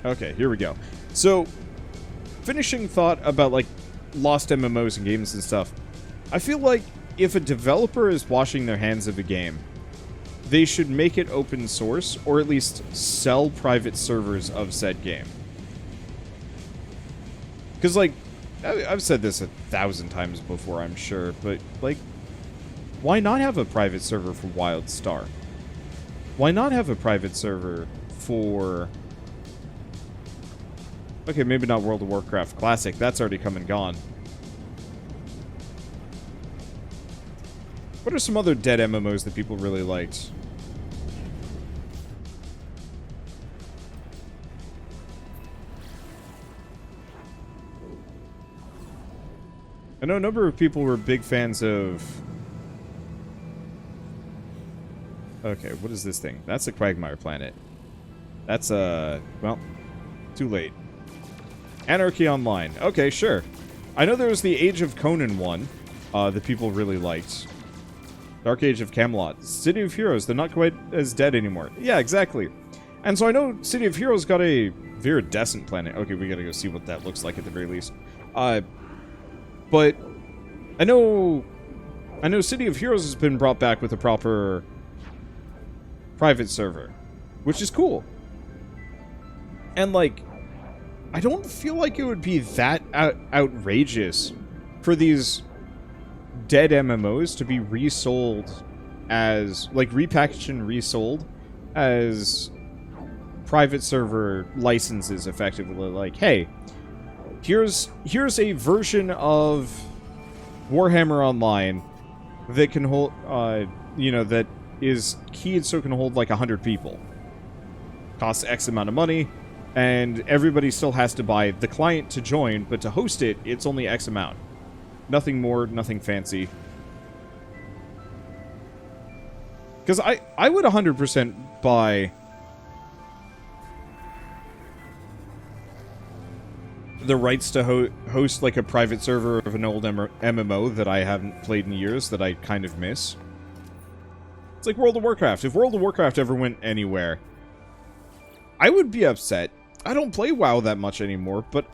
Okay, here we go. So, finishing thought about, like, lost MMOs and games and stuff. I feel like if a developer is washing their hands of a game, they should make it open source, or at least sell private servers of said game. Because, like, I've said this 1,000 times before, I'm sure, but, like, why not have a private server for WildStar? Why not have a private server for... Okay, maybe not World of Warcraft Classic. That's already come and gone. What are some other dead MMOs that people really liked? I know a number of people were big fans of... Okay, what is this thing? That's a Quagmire planet. That's well, too late. Anarchy Online. Okay, sure. I know there was the Age of Conan one that people really liked. Dark Age of Camelot. City of Heroes, they're not quite as dead anymore. Yeah, exactly. And so I know City of Heroes got a viridescent planet. Okay, we gotta go see what that looks like at the very least. But I know City of Heroes has been brought back with a proper private server, which is cool. And, like, I don't feel like it would be that outrageous for these dead MMOs to be resold as, like, repackaged and resold as private server licenses, effectively. Like, hey, here's a version of Warhammer Online that can hold, you know, that is keyed so it can hold like 100 people. Costs X amount of money, and everybody still has to buy the client to join, but to host it, it's only X amount. Nothing more, nothing fancy. Because I would 100% buy the rights to host like a private server of an old MMO that I haven't played in years that I kind of miss. It's like World of Warcraft. If World of Warcraft ever went anywhere, I would be upset. I don't play WoW that much anymore, but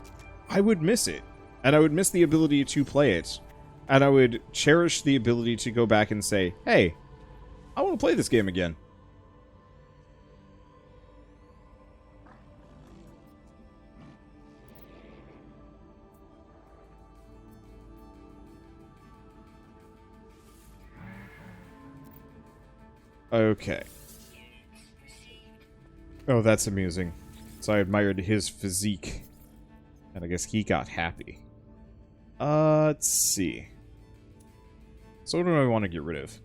I would miss it. And I would miss the ability to play it. And I would cherish the ability to go back and say, hey, I want to play this game again. Okay. Oh, that's amusing. So I admired his physique. And I guess he got happy. Let's see. So what do I want to get rid of?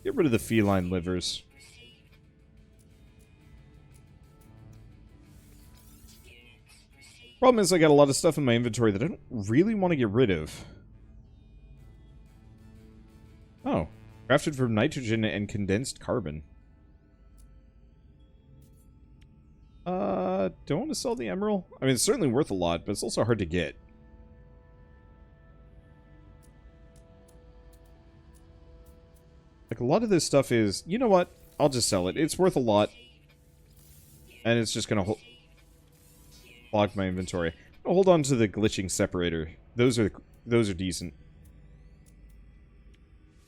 Get rid of the feline livers. Problem is I got a lot of stuff in my inventory that I don't really want to get rid of. Oh. Crafted from nitrogen and condensed carbon. Do I want to sell the emerald? I mean, it's certainly worth a lot, but it's also hard to get. Like, a lot of this stuff is... You know what? I'll just sell it. It's worth a lot. And it's just gonna clog my inventory. I'll hold on to the glitching separator. Those are decent.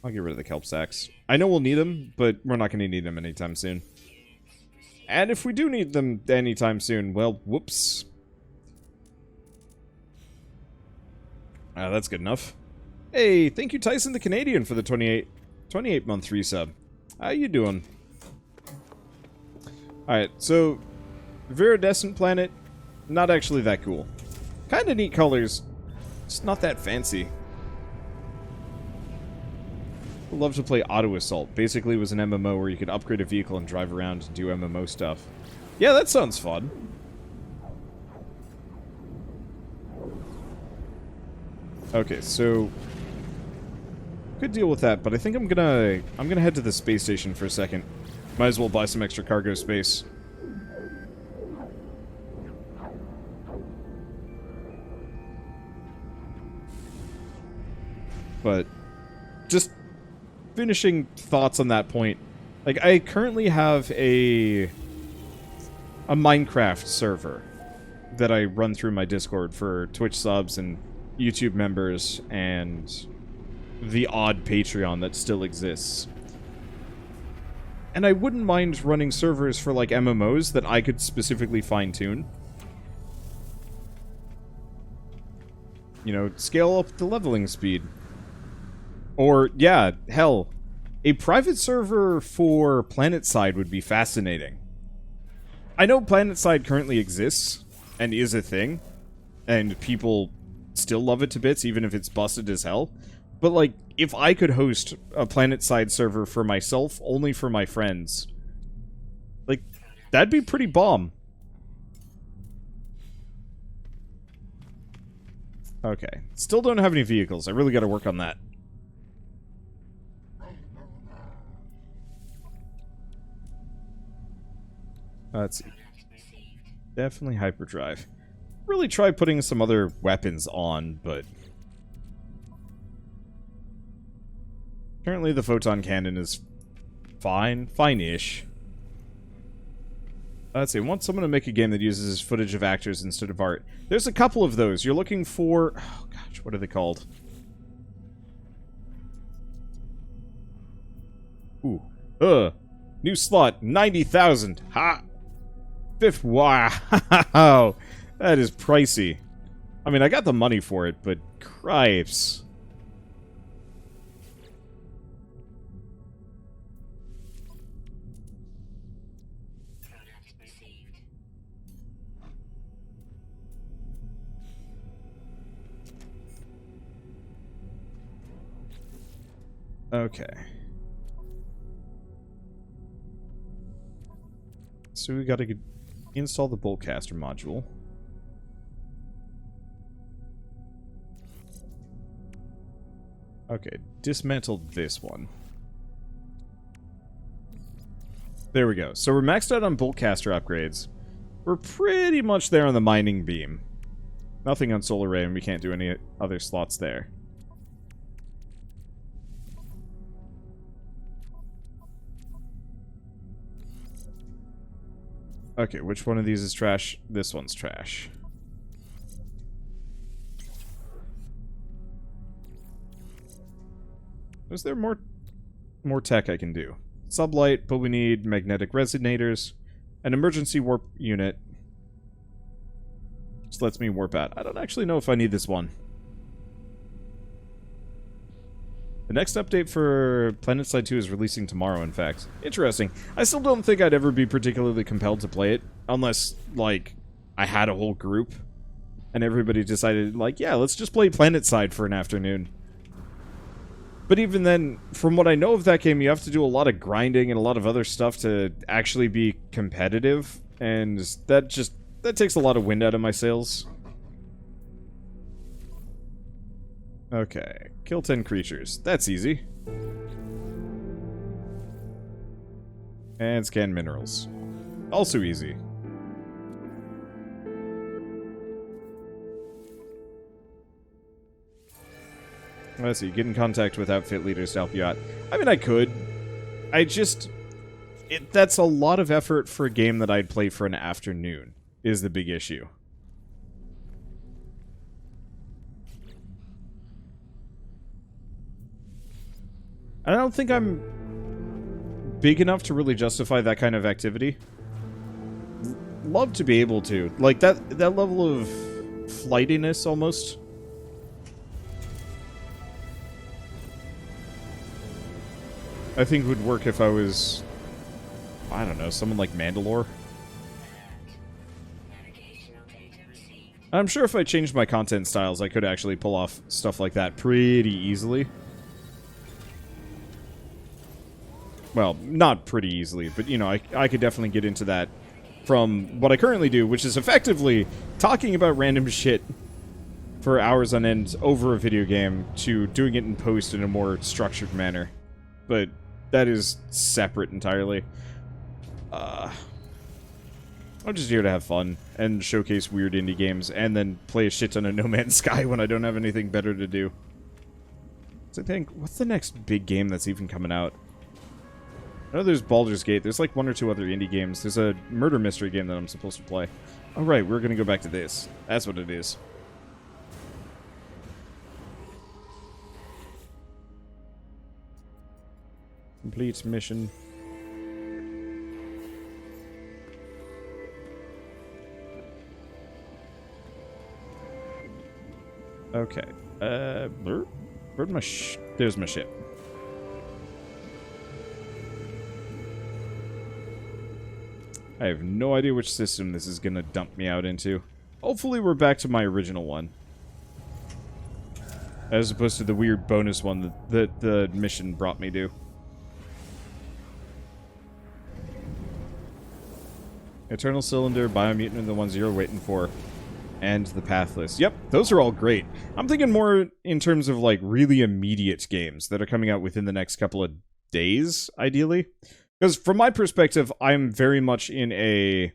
I'll get rid of the kelp sacks. I know we'll need them, but we're not going to need them anytime soon. And if we do need them anytime soon, well, whoops. That's good enough. Hey, thank you, Tyson the Canadian, for the 28-month resub. How you doing? Alright, so viridescent planet, not actually that cool. Kind of neat colors, just not that fancy. I'd love to play Auto Assault. Basically, it was an MMO where you could upgrade a vehicle and drive around and do MMO stuff. Yeah, that sounds fun. Okay, so could deal with that, but I think I'm gonna head to the space station for a second. Might as well buy some extra cargo space. But just finishing thoughts on that point. Like, I currently have a Minecraft server that I run through my Discord for Twitch subs and YouTube members and the odd Patreon that still exists. And I wouldn't mind running servers for, like, MMOs that I could specifically fine-tune. You know, scale up the leveling speed. Or, yeah, hell, a private server for Planetside would be fascinating. I know Planetside currently exists, and is a thing, and people still love it to bits, even if it's busted as hell. But, like, if I could host a Planetside server for myself, only for my friends, like, that'd be pretty bomb. Okay. Still don't have any vehicles. I really gotta work on that. Let's see. Definitely hyperdrive. Really try putting some other weapons on, but currently the photon cannon is fine. Fine-ish. Let's see. I want someone to make a game that uses footage of actors instead of art. There's a couple of those. You're looking for... Oh, gosh. What are they called? Ooh. New slot. 90,000. Ha! Fifth. Wow. That is pricey. I mean, I got the money for it, but cripes. Okay. So we gotta install the boltcaster module. Okay, dismantle this one. There we go. So we're maxed out on boltcaster upgrades. We're pretty much there on the mining beam. Nothing on solar ray, and we can't do any other slots there. Okay, which one of these is trash? This one's trash. Is there more tech I can do? Sublight, but we need magnetic resonators, an emergency warp unit. Just lets me warp out. I don't actually know if I need this one. The next update for Planetside 2 is releasing tomorrow, in fact. Interesting. I still don't think I'd ever be particularly compelled to play it, unless, like, I had a whole group, and everybody decided, like, yeah, let's just play Planetside for an afternoon. But even then, from what I know of that game, you have to do a lot of grinding and a lot of other stuff to actually be competitive, and that takes a lot of wind out of my sails. Okay, kill 10 creatures. That's easy. And scan minerals. Also easy. Let's see, get in contact with outfit leaders to help you out. I mean, I could. That's a lot of effort for a game that I'd play for an afternoon, is the big issue. I don't think I'm big enough to really justify that kind of activity. Love to be able to. Like, that level of flightiness, almost. I think would work if I was, I don't know, someone like Mandalore. I'm sure if I changed my content styles, I could actually pull off stuff like that pretty easily. Well, not pretty easily, but, you know, I could definitely get into that from what I currently do, which is effectively talking about random shit for hours on end over a video game to doing it in post in a more structured manner. But that is separate entirely. I'm just here to have fun and showcase weird indie games and then play a shit ton of No Man's Sky when I don't have anything better to do. So I think, what's the next big game that's even coming out? I know there's Baldurs Gate. There's like one or two other indie games. There's a murder mystery game that I'm supposed to play. Oh, right, we're gonna go back to this. That's what it is. Complete mission. Okay. Where'd my there's my ship. I have no idea which system this is gonna dump me out into. Hopefully we're back to my original one. As opposed to the weird bonus one that the mission brought me to. Eternal Cylinder, Biomutant are the ones you're waiting for. And the Pathless. Yep, those are all great. I'm thinking more in terms of, like, really immediate games that are coming out within the next couple of days, ideally. Because from my perspective, I'm very much in a...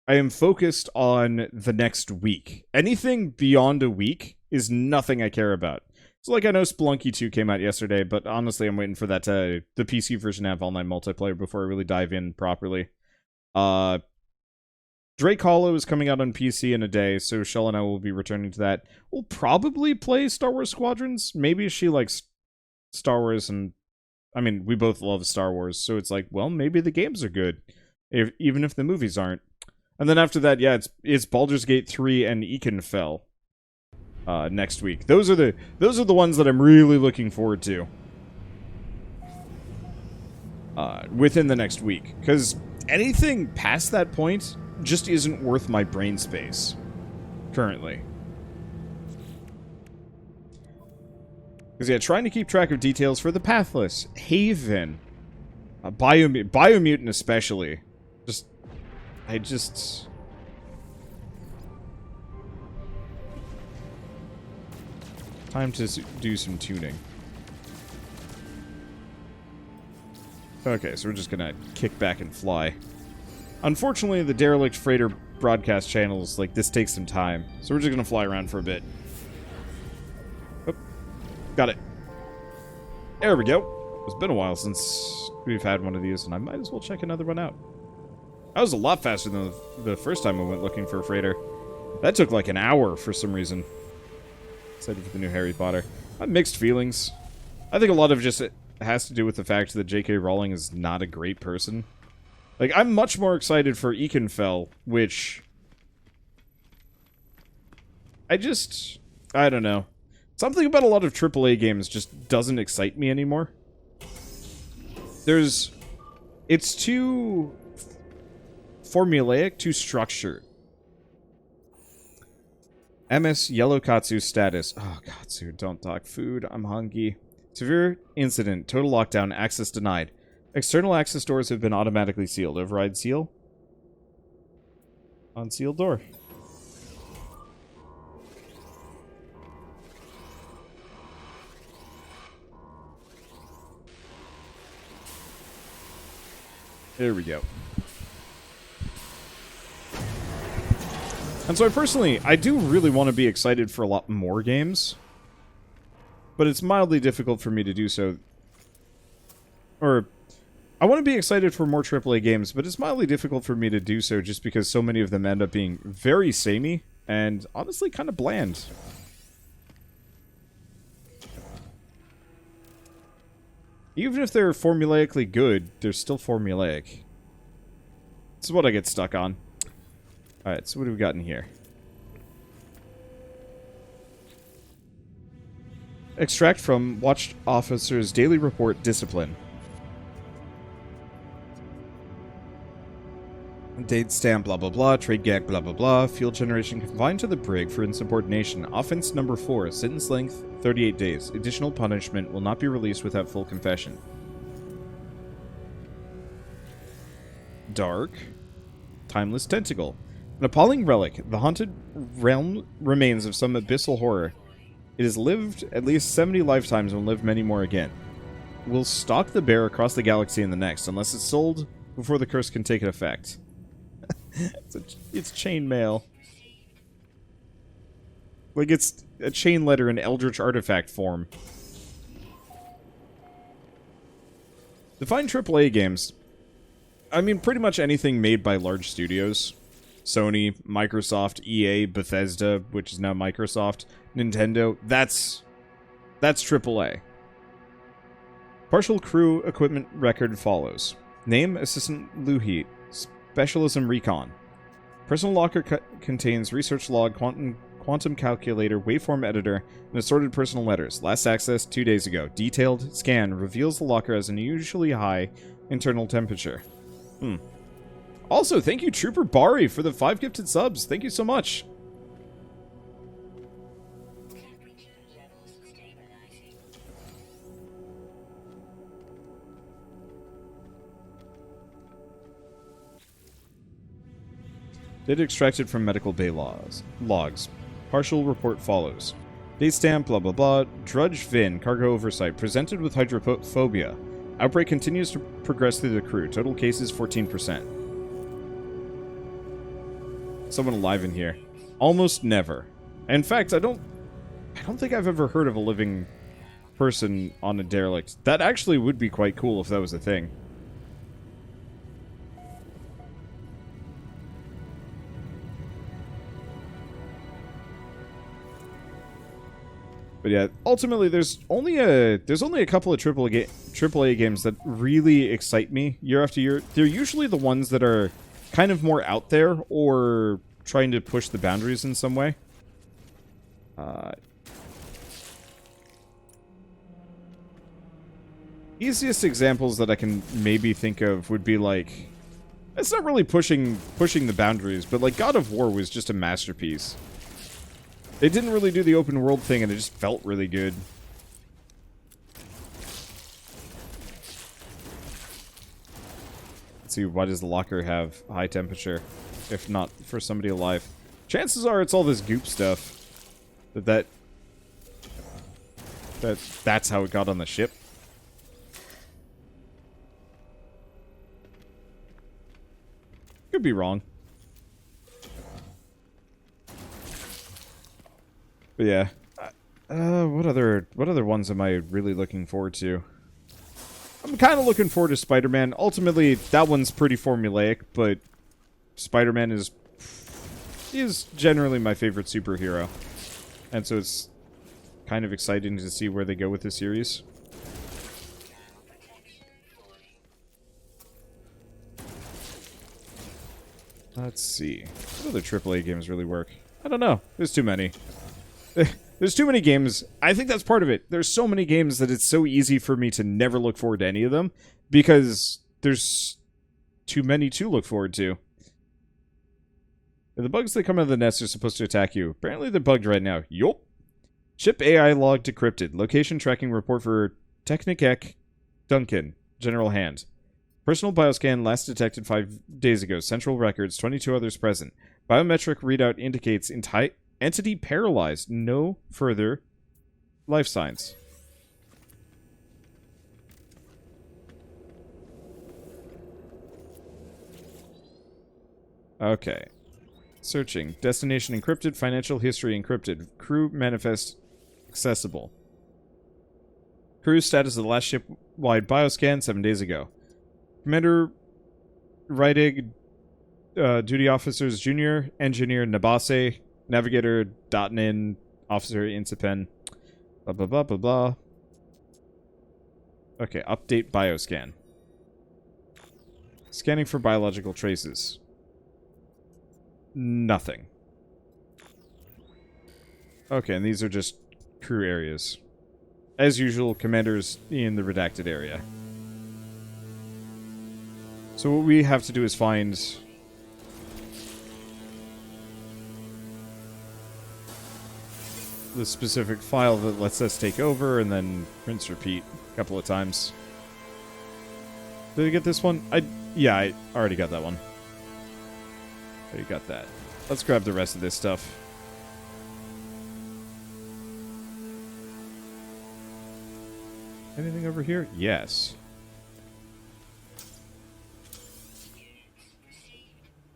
I am focused on the next week. Anything beyond a week is nothing I care about. So, like, I know Spelunky 2 came out yesterday, but honestly, I'm waiting for that to... the PC version to have online multiplayer before I really dive in properly. Drake Hollow is coming out on PC in a day, so Shell and I will be returning to that. We'll probably play Star Wars Squadrons. Maybe she likes Star Wars, and... I mean, we both love Star Wars, so it's like, well, maybe the games are good. Even if the movies aren't. And then after that, yeah, it's Baldurs Gate 3 and Ekenfell next week. Those are the ones that I'm really looking forward to. Within the next week. Because anything past that point just isn't worth my brain space. Currently. Because, yeah, trying to keep track of details for the Pathless, Haven, Biomutant especially. Time to do some tuning. Okay, so we're just gonna kick back and fly. Unfortunately, the Derailed Freighter broadcast channels, like, this takes some time. So we're just gonna fly around for a bit. Oh, got it. There we go. It's been a while since we've had one of these, and I might as well check another one out. That was a lot faster than the first time I went looking for a freighter. That took like an hour for some reason. Excited for the new Harry Potter. I have mixed feelings. I think a lot of just it has to do with the fact that J.K. Rowling is not a great person. Like, I'm much more excited for Ekenfell, which... I don't know. Something about a lot of AAA games just doesn't excite me anymore. It's too... formulaic, too structured. MS Yellowkatsu Status. Oh, Katsu, don't talk food. I'm hungry. Severe incident. Total lockdown. Access denied. External access doors have been automatically sealed. Override seal. Unsealed door. There we go. And so I do really want to be excited for a lot more games. But it's mildly difficult for me to do so. Or, I want to be excited for more AAA games, but it's mildly difficult for me to do so just because so many of them end up being very samey and honestly kind of bland. Even if they're formulaically good, they're still formulaic. This is what I get stuck on. Alright, so what do we got in here? Extract from Watch Officer's Daily Report Discipline. Date stamp blah blah blah, trade gag blah blah blah, fuel generation confined to the brig for insubordination. Offense number 4, sentence length 38 days. Additional punishment will not be released without full confession. Dark. Timeless Tentacle. An appalling relic, the haunted realm remains of some abyssal horror. It has lived at least 70 lifetimes and will live many more again. Will stalk the bear across the galaxy in the next, unless it's sold before the curse can take effect. It's chainmail. Like, it's a chain letter in Eldritch artifact form. Define AAA games. I mean, pretty much anything made by large studios. Sony, Microsoft, EA, Bethesda, which is now Microsoft, Nintendo. That's AAA. Partial crew equipment record follows. Name, Assistant Luhit. Specialism, Recon. Personal locker contains research log, quantum calculator, waveform editor, and assorted personal letters. Last access 2 days ago. Detailed scan reveals the locker as an unusually high internal temperature. Also, thank you, Trooper Bari, for the 5 gifted subs. Thank you so much. Data extracted from medical bay logs. Partial report follows. Date stamp, blah blah blah. Drudge Vin, cargo oversight. Presented with hydrophobia. Outbreak continues to progress through the crew. Total cases 14%. Someone alive in here. Almost never. In fact, I don't think I've ever heard of a living person on a derelict. That actually would be quite cool if that was a thing. But yeah, ultimately, there's only a couple of AAA games that really excite me year after year. They're usually the ones that are kind of more out there or trying to push the boundaries in some way. Easiest examples that I can maybe think of would be like, it's not really pushing the boundaries, but like God of War was just a masterpiece. They didn't really do the open world thing, and it just felt really good. Let's see, why does the locker have high temperature, if not for somebody alive? Chances are it's all this goop stuff. That's how it got on the ship. Could be wrong. But yeah, what other ones am I really looking forward to? I'm kind of looking forward to Spider-Man. Ultimately, that one's pretty formulaic, but Spider-Man is generally my favorite superhero, and so it's kind of exciting to see where they go with the series. Let's see, what other AAA games really work? I don't know. There's too many. There's too many games. I think that's part of it. There's so many games that it's so easy for me to never look forward to any of them because there's too many to look forward to. The bugs that come out of the nest are supposed to attack you. Apparently they're bugged right now. Yup. Ship AI log decrypted. Location tracking report for Technikek Duncan. General Hand. Personal bioscan last detected 5 days ago. Central records. 22 others present. Biometric readout indicates entity paralyzed. No further life signs. Okay. Searching. Destination encrypted. Financial history encrypted. Crew manifest accessible. Crew status of the last ship-wide bioscan 7 days ago. Commander Reidig, duty officers Junior, Engineer Nabase, Navigator Dotnin, Officer Insipen, blah blah blah blah blah. Okay, update bioscan. Scanning for biological traces. Nothing. Okay, and these are just crew areas. As usual, commanders in the redacted area. So what we have to do is find the specific file that lets us take over, and then rinse repeat a couple of times. Did I get this one? Yeah, I already got that one. Already got that. Let's grab the rest of this stuff. Anything over here? Yes.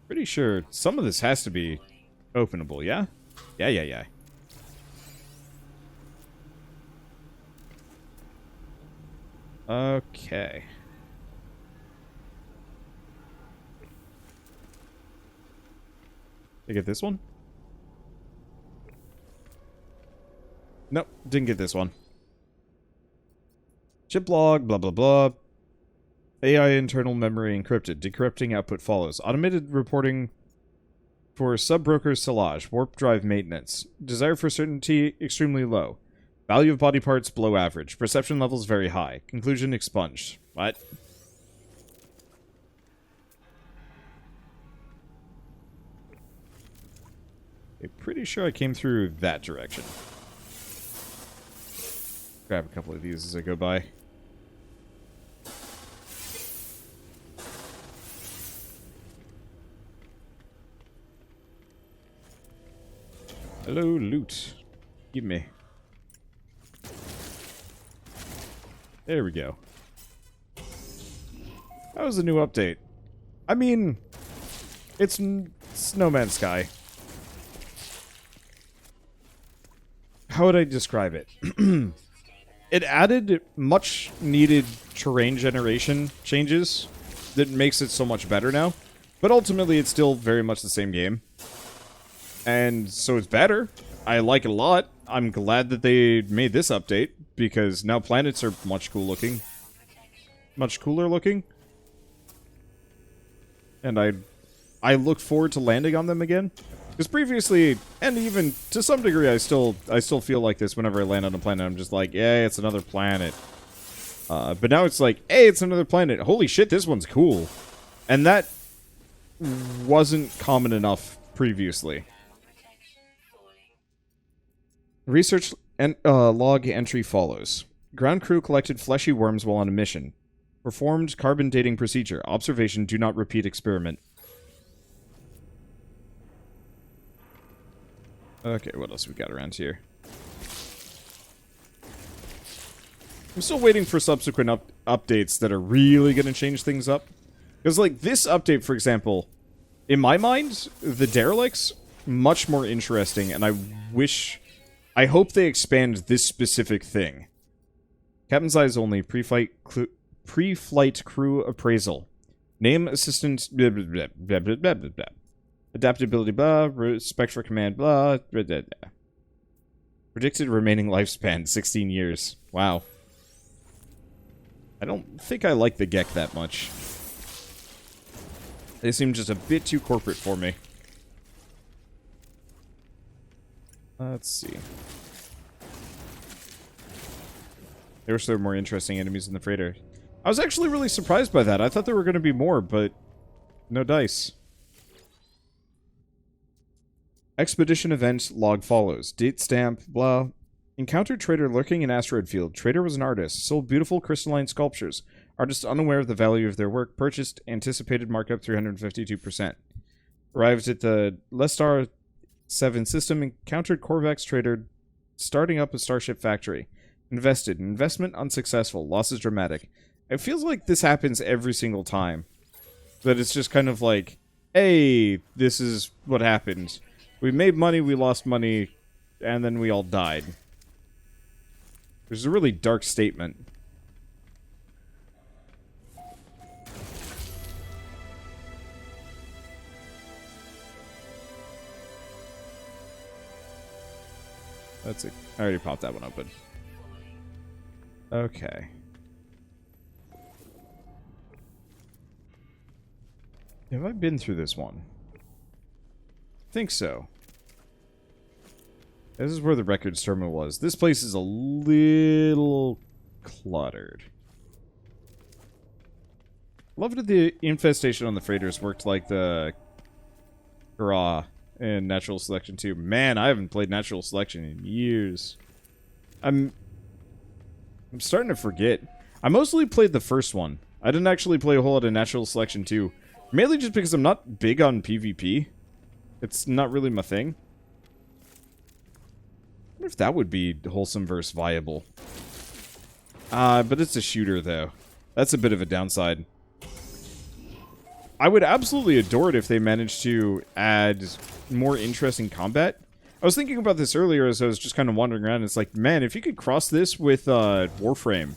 Pretty sure some of this has to be openable, yeah? Yeah. Okay. Did I get this one? Nope, didn't get this one. Chip log, blah blah blah. AI internal memory encrypted. Decrypting output follows. Automated reporting for sub-broker silage. Warp drive maintenance. Desire for certainty extremely low. Value of body parts below average. Perception levels very high. Conclusion expunged. What? I'm pretty sure I came through that direction. Grab a couple of these as I go by. Hello, loot. Give me. There we go. That was a new update. I mean, it's No Man's Sky. How would I describe it? It added much needed terrain generation changes that makes it so much better now. But ultimately, it's still very much the same game. And so it's better. I like it a lot. I'm glad that they made this update, because now planets are much cool looking. Much cooler looking. And I look forward to landing on them again. Because previously, and even to some degree, I still feel like this whenever I land on a planet. I'm just like, yeah, it's another planet. But now it's like, hey, it's another planet. Holy shit, this one's cool. And that wasn't common enough previously. Research and log entry follows. Ground crew collected fleshy worms while on a mission. Performed carbon dating procedure. Observation, do not repeat experiment. Okay, what else we got around here? I'm still waiting for subsequent updates that are really going to change things up. Because, like, this update, for example, in my mind, the derelicts, much more interesting, and I hope they expand this specific thing. Captain's eyes only, pre-flight crew appraisal. Name, assistant, blah, blah, blah, blah, blah, blah, blah, blah. Adaptability, blah, respect for command, blah, blah, blah, blah. Predicted remaining lifespan, 16 years. Wow. I don't think I like the Gek that much. They seem just a bit too corporate for me. Let's see. There were some more interesting enemies in the freighter. I was actually really surprised by that. I thought there were going to be more, but no dice. Expedition event log follows. Date stamp, blah. Encountered trader lurking in asteroid field. Trader was an artist. Sold beautiful crystalline sculptures. Artist unaware of the value of their work. Purchased. Anticipated markup 352%. Arrived at the Lestar 7 system. Encountered Corvax trader starting up a starship factory. Invested. Investment unsuccessful. Losses dramatic. It feels like this happens every single time. That it's just kind of like, hey, this is what happened. We made money, we lost money, and then we all died. There's a really dark statement. That's it. I already popped that one open. Okay. Have I been through this one? I think so. This is where the records terminal was. This place is a little cluttered. Loved that the infestation on the freighters worked like the Gra in Natural Selection 2. Man, I haven't played Natural Selection in years. I'm starting to forget. I mostly played the first one. I didn't actually play a whole lot of Natural Selection 2. Mainly just because I'm not big on PvP. It's not really my thing. I wonder if that would be wholesome versus viable. But it's a shooter, though. That's a bit of a downside. I would absolutely adore it if they managed to add more interesting combat. I was thinking about this earlier as I was just kind of wandering around. It's like, man, if you could cross this with Warframe.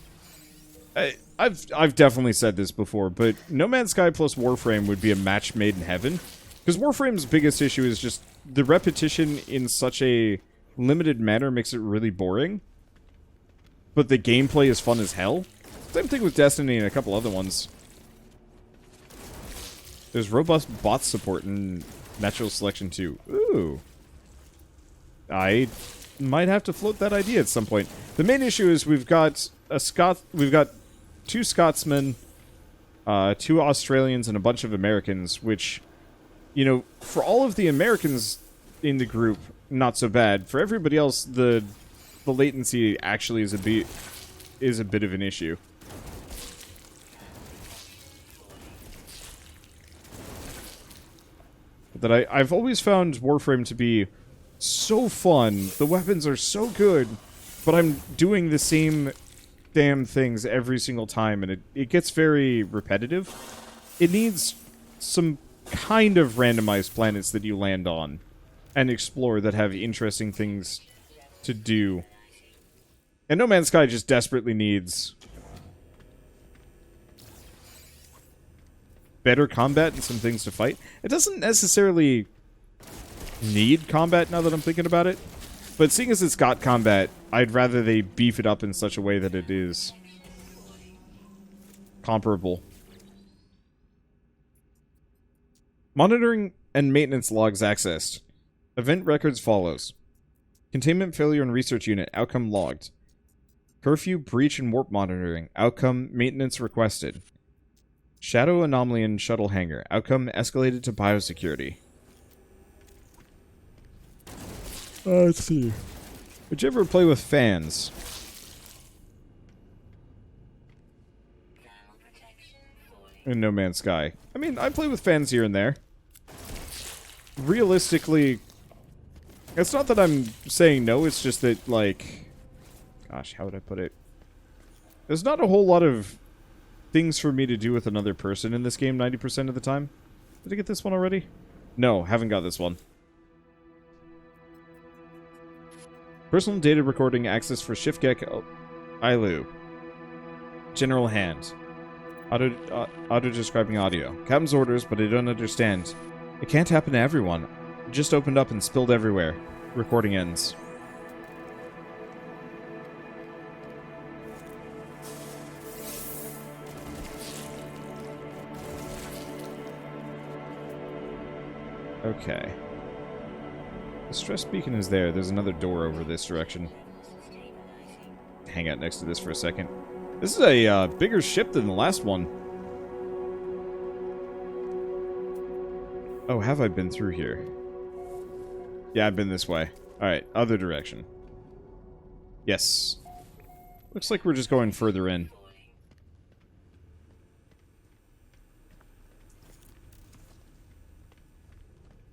I've definitely said this before, but No Man's Sky plus Warframe would be a match made in heaven. Because Warframe's biggest issue is just the repetition in such a limited manner makes it really boring. But the gameplay is fun as hell. Same thing with Destiny and a couple other ones. There's robust bot support in Natural Selection 2. Ooh. I might have to float that idea at some point. The main issue is we've got two Scotsmen, 2 Australians, and a bunch of Americans, which, you know, for all of the Americans in the group, not so bad. For everybody else, the latency actually is a bit of an issue. That I've always found Warframe to be so fun. The weapons are so good, but I'm doing the same damn things every single time, and it gets very repetitive. It needs some kind of randomized planets that you land on and explore that have interesting things to do. And No Man's Sky just desperately needs better combat and some things to fight. It doesn't necessarily need combat now that I'm thinking about it, but seeing as it's got combat, I'd rather they beef it up in such a way that it is comparable. Monitoring and maintenance logs accessed. Event records follows. Containment failure in research unit. Outcome logged. Curfew, breach, and warp monitoring. Outcome, maintenance requested. Shadow anomaly in shuttle hangar. Outcome, escalated to biosecurity. Let's see. Would you ever play with fans? In No Man's Sky. I mean, I play with fans here and there. Realistically, it's not that I'm saying no, it's just that, like... Gosh, how would I put it? There's not a whole lot of things for me to do with another person in this game 90% of the time. Did I get this one already? No, haven't got this one. Personal data recording access for Shiftgek Ilu. General hand. Auto-describing audio. Captain's orders, but I don't understand. It can't happen to everyone. It just opened up and spilled everywhere. Recording ends. Okay. The stress beacon is there. There's another door over this direction. Hang out next to this for a second. This is a bigger ship than the last one. Oh, have I been through here? Yeah, I've been this way. Alright, other direction. Yes. Looks like we're just going further in.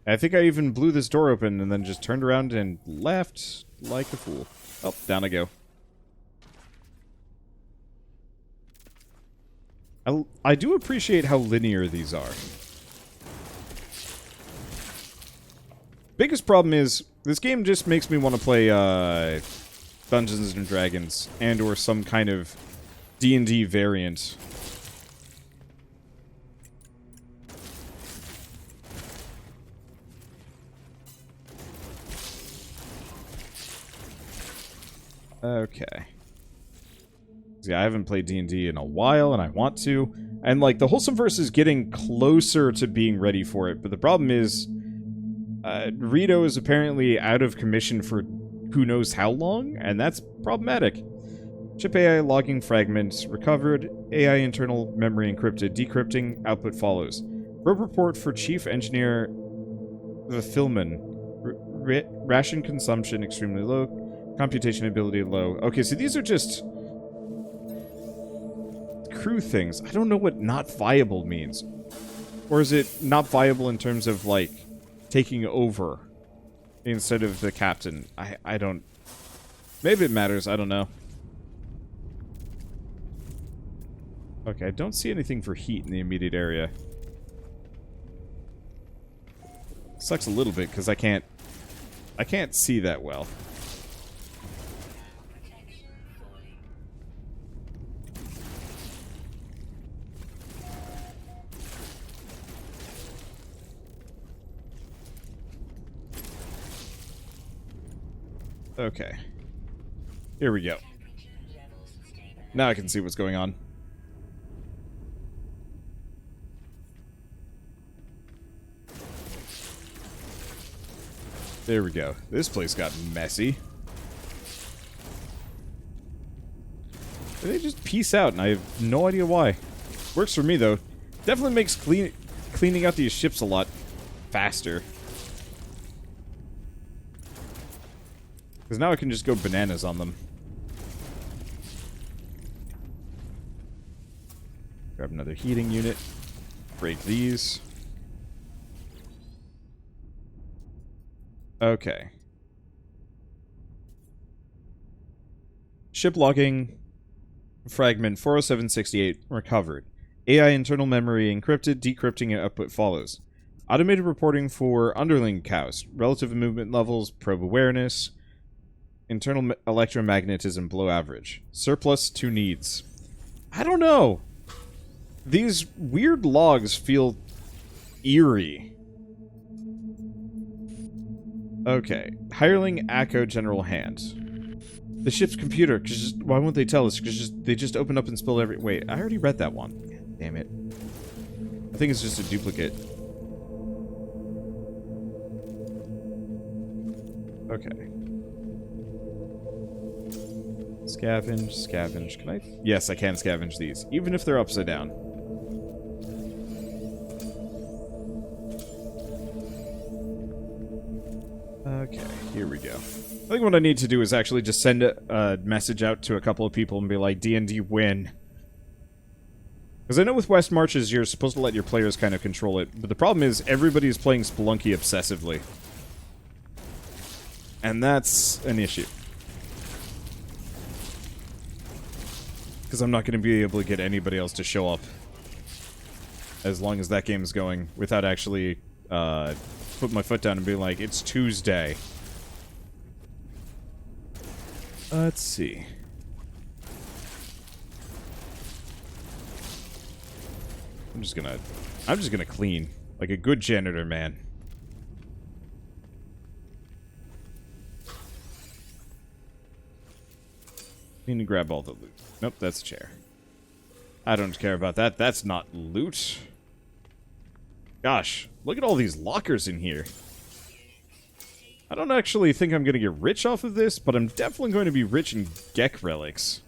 I think I even blew this door open and then just turned around and left like a fool. Oh, down I go. I do appreciate how linear these are. Biggest problem is, this game just makes me want to play Dungeons and Dragons and or some kind of D&D variant. Okay. See, I haven't played D&D in a while, and I want to. And, like, the Wholesomeverse is getting closer to being ready for it, but the problem is... Rito is apparently out of commission for who knows how long, and that's problematic. Chip AI logging fragments recovered, AI internal memory encrypted, decrypting, output follows. Probe report for Chief Engineer Vithilman. Ration consumption extremely low. Computation ability low. Okay, so these are just crew things. I don't know what not viable means. Or is it not viable in terms of, like, taking over instead of the captain? I don't... Maybe it matters, I don't know. Okay, I don't see anything for heat in the immediate area. Sucks a little bit, because I can't see that well. Okay. Here we go. Now I can see what's going on. There we go. This place got messy. They just peace out, and I have no idea why. Works for me, though. Definitely makes cleaning out these ships a lot faster. Because now I can just go bananas on them. Grab another heating unit. Break these. Okay. Ship logging fragment 40768 recovered. AI internal memory encrypted, decrypting and output follows. Automated reporting for underling cows. Relative movement levels, probe awareness. Internal electromagnetism below average. Surplus to needs. I don't know. These weird logs feel eerie. Okay. Hireling Acco General Hand. The ship's computer. Why won't they tell us? Because they just opened up and spilled every... Wait, I already read that one. God damn it. I think it's just a duplicate. Okay. Scavenge, scavenge. Can I? Yes, I can scavenge these, even if they're upside down. Okay, here we go. I think what I need to do is actually just send a message out to a couple of people and be like, D&D win. Because I know with West Marches, you're supposed to let your players kind of control it, but the problem is everybody's playing Spelunky obsessively. And that's an issue. Because I'm not going to be able to get anybody else to show up as long as that game is going without actually putting my foot down and being like, it's Tuesday. Let's see. I'm just gonna clean like a good janitor, man. Need to grab all the loot. Nope, that's a chair. I don't care about that. That's not loot. Gosh, look at all these lockers in here. I don't actually think I'm going to get rich off of this, but I'm definitely going to be rich in Gek relics.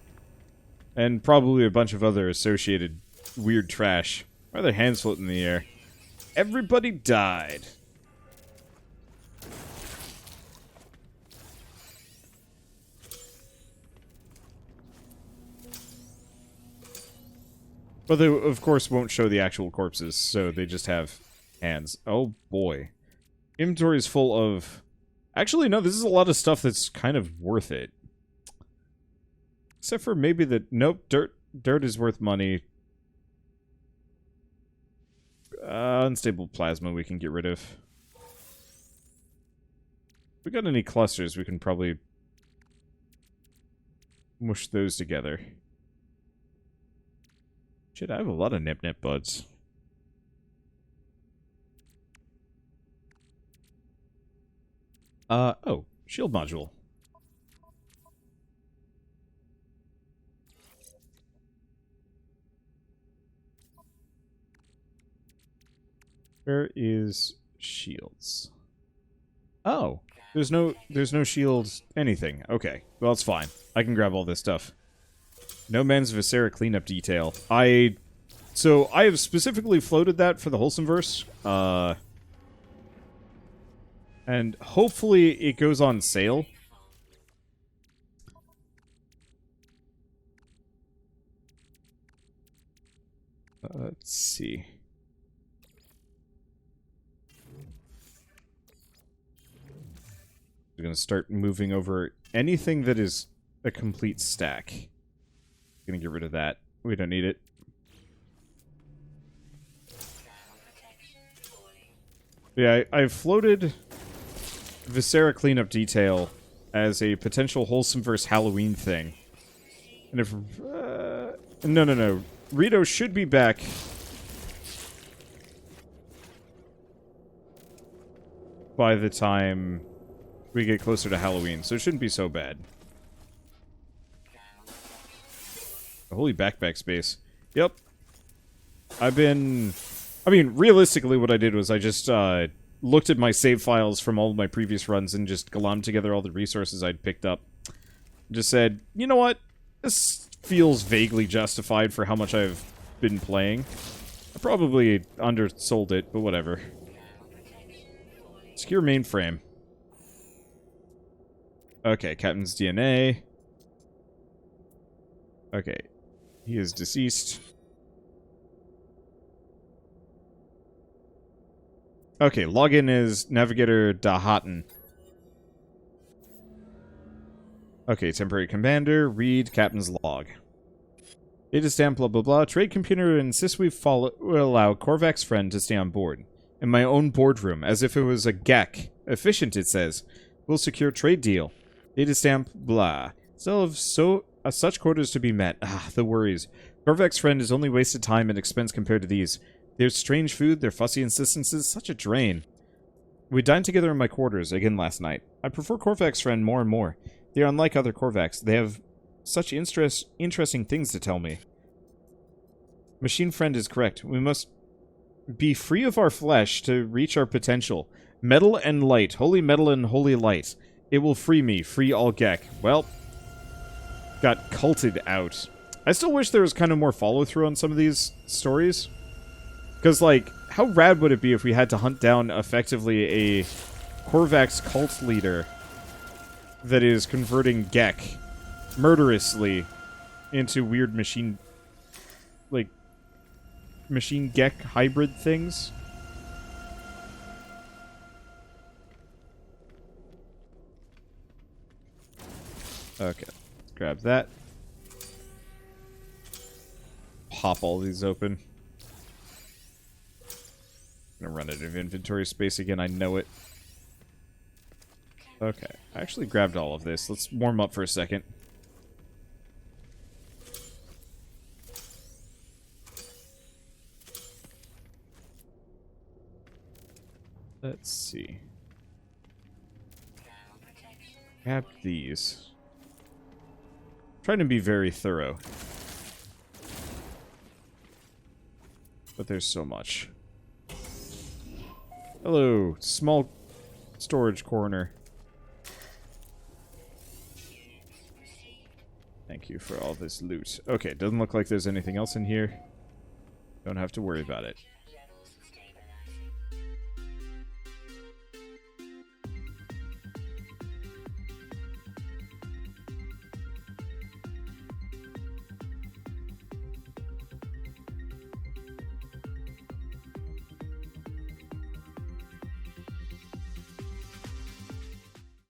And probably a bunch of other associated weird trash. Why are their hands floating in the air? Everybody died. But they, of course, won't show the actual corpses, so they just have hands. Oh, boy. Inventory is full of... Actually, no, this is a lot of stuff that's kind of worth it. Except for maybe the... Nope, dirt. Dirt is worth money. Unstable plasma we can get rid of. If we got any clusters, we can probably... mush those together. Shit, I have a lot of nip-nip buds. Oh, shield module. Where is shields? Oh, there's no shields anything. Okay, well, it's fine. I can grab all this stuff. No man's Viscera cleanup detail. So I have specifically floated that for the Wholesomeverse. And hopefully it goes on sale. Let's see. We're going to start moving over anything that is a complete stack. Gonna get rid of that. We don't need it. Yeah, I've floated Viscera cleanup detail as a potential Wholesomeverse Halloween thing. And if... No. Rito should be back. By the time we get closer to Halloween, so it shouldn't be so bad. Holy backpack space. Yep. I mean, realistically what I did was I just looked at my save files from all of my previous runs and just glommed together all the resources I'd picked up. Just said, you know what? This feels vaguely justified for how much I've been playing. I probably undersold it, but whatever. Secure mainframe. Okay, Captain's DNA. Okay. He is deceased. Okay, login is Navigator Dahaten. Okay, temporary commander, read Captain's log. Data stamp, blah blah blah. Trade computer insists will allow Korvac's friend to stay on board. In my own boardroom, as if it was a GEC. Efficient, it says. We'll secure trade deal. Data stamp, blah. Still have such quotas to be met. Ah, the worries. Korvac's friend is only wasted time and expense compared to these. Their strange food, their fussy insistences, such a drain. We dined together in my quarters again last night. I prefer Korvac's friend more and more. They are unlike other Korvacs. They have such interesting things to tell me. Machine friend is correct. We must be free of our flesh to reach our potential. Metal and light. Holy metal and holy light. It will free me. Free all Gek. Well, got culted out. I still wish there was kind of more follow-through on some of these stories. Because, like, how rad would it be if we had to hunt down, effectively, a Korvac's cult leader that is converting Gek murderously into weird machine Gek hybrid things? Okay, let's grab that. Pop all these open. I'm gonna run out of inventory space again, I know it. Okay, I actually grabbed all of this. Let's warm up for a second. Let's see. Grab these. Trying to be very thorough. But there's so much. Hello, small storage corner. Thank you for all this loot. Okay, doesn't look like there's anything else in here. Don't have to worry about it.